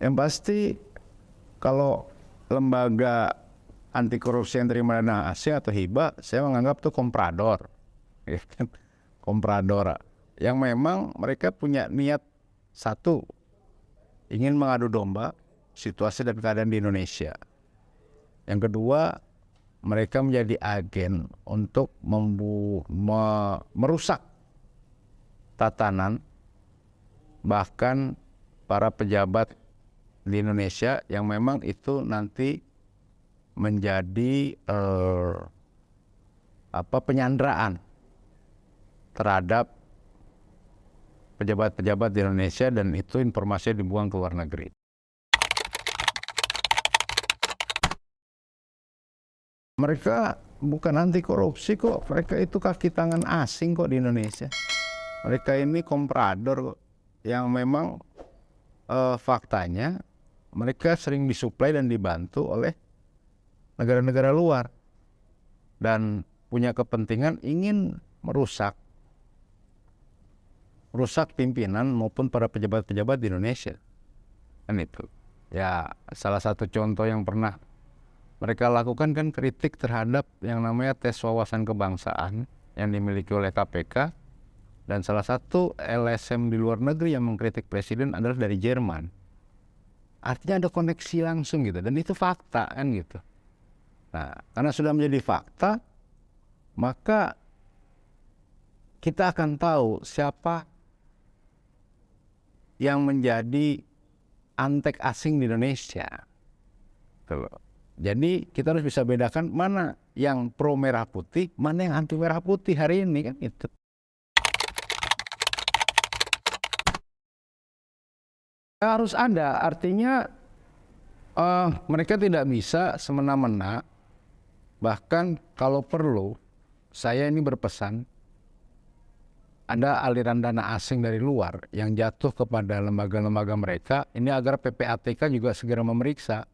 Yang pasti kalau lembaga anti korupsi yang terima dana asing atau hibah, saya menganggap tuh komprador, ya kan? Komprador yang memang mereka punya niat satu, ingin mengadu domba situasi dan keadaan di Indonesia. Yang kedua, mereka menjadi agen untuk merusak tatanan bahkan para pejabat di Indonesia yang memang itu nanti menjadi penyanderaan terhadap pejabat-pejabat di Indonesia, dan itu informasinya dibuang ke luar negeri. Mereka bukan anti korupsi kok, mereka itu kaki tangan asing kok di Indonesia. Mereka ini komprador kok, yang memang faktanya mereka sering disuplai dan dibantu oleh negara-negara luar dan punya kepentingan ingin merusak pimpinan maupun para pejabat-pejabat di Indonesia. Kan itu. Ya, salah satu contoh yang pernah mereka lakukan kan kritik terhadap yang namanya tes wawasan kebangsaan yang dimiliki oleh KPK, dan salah satu LSM di luar negeri yang mengkritik presiden adalah dari Jerman. Artinya ada koneksi langsung gitu, dan itu fakta kan gitu. Nah, karena sudah menjadi fakta, maka kita akan tahu siapa yang menjadi antek asing di Indonesia. Jadi kita harus bisa bedakan mana yang pro merah putih, mana yang anti merah putih hari ini kan itu. Harus ada, artinya mereka tidak bisa semena-mena. Bahkan kalau perlu, saya ini berpesan, ada aliran dana asing dari luar yang jatuh kepada lembaga-lembaga mereka, ini agar PPATK juga segera memeriksa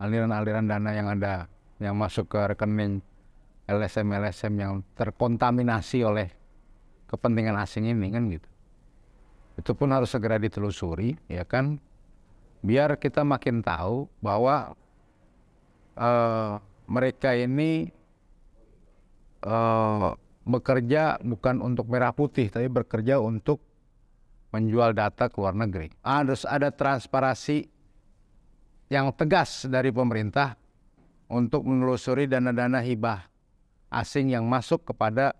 aliran-aliran dana yang ada, yang masuk ke rekening LSM-LSM yang terkontaminasi oleh kepentingan asing ini kan gitu. Itu pun harus segera ditelusuri, ya kan, biar kita makin tahu bahwa mereka ini bekerja bukan untuk merah putih, tapi bekerja untuk menjual data ke luar negeri. Harus ada transparansi yang tegas dari pemerintah untuk menelusuri dana-dana hibah asing yang masuk kepada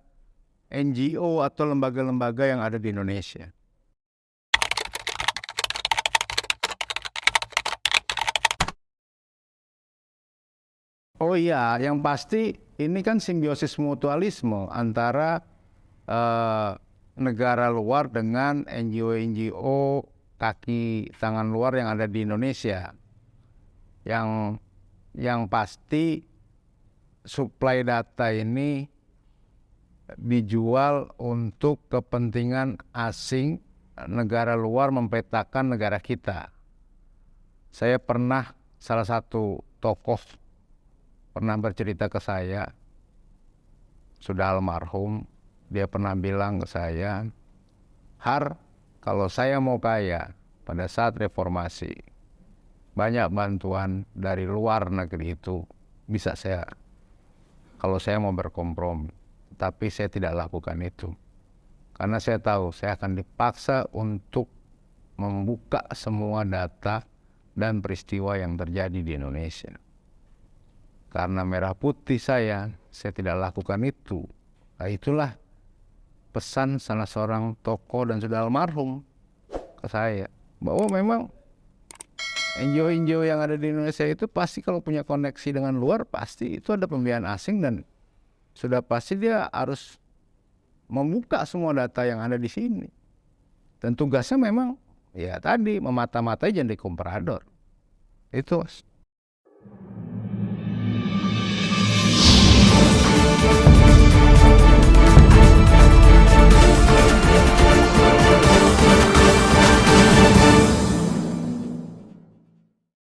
NGO atau lembaga-lembaga yang ada di Indonesia. Oh iya, yang pasti ini kan simbiosis mutualisme antara negara luar dengan NGO-NGO kaki tangan luar yang ada di Indonesia. Yang pasti suplai data ini dijual untuk kepentingan asing, negara luar mempetakan negara kita. Saya pernah, salah satu tokoh pernah bercerita ke saya, sudah almarhum, dia pernah bilang ke saya, Har, kalau saya mau kaya pada saat reformasi, banyak bantuan dari luar negeri itu bisa saya, kalau saya mau berkompromi. Tapi saya tidak lakukan itu. Karena saya tahu saya akan dipaksa untuk membuka semua data dan peristiwa yang terjadi di Indonesia. Karena merah putih saya tidak lakukan itu. Nah, itulah pesan salah seorang tokoh dan sudah almarhum ke saya, bahwa memang NGO-NGO yang ada di Indonesia itu pasti kalau punya koneksi dengan luar, pasti itu ada pembiayaan asing, dan sudah pasti dia harus membuka semua data yang ada di sini. Dan tugasnya memang ya tadi memata-matai jadi komprador. Itu.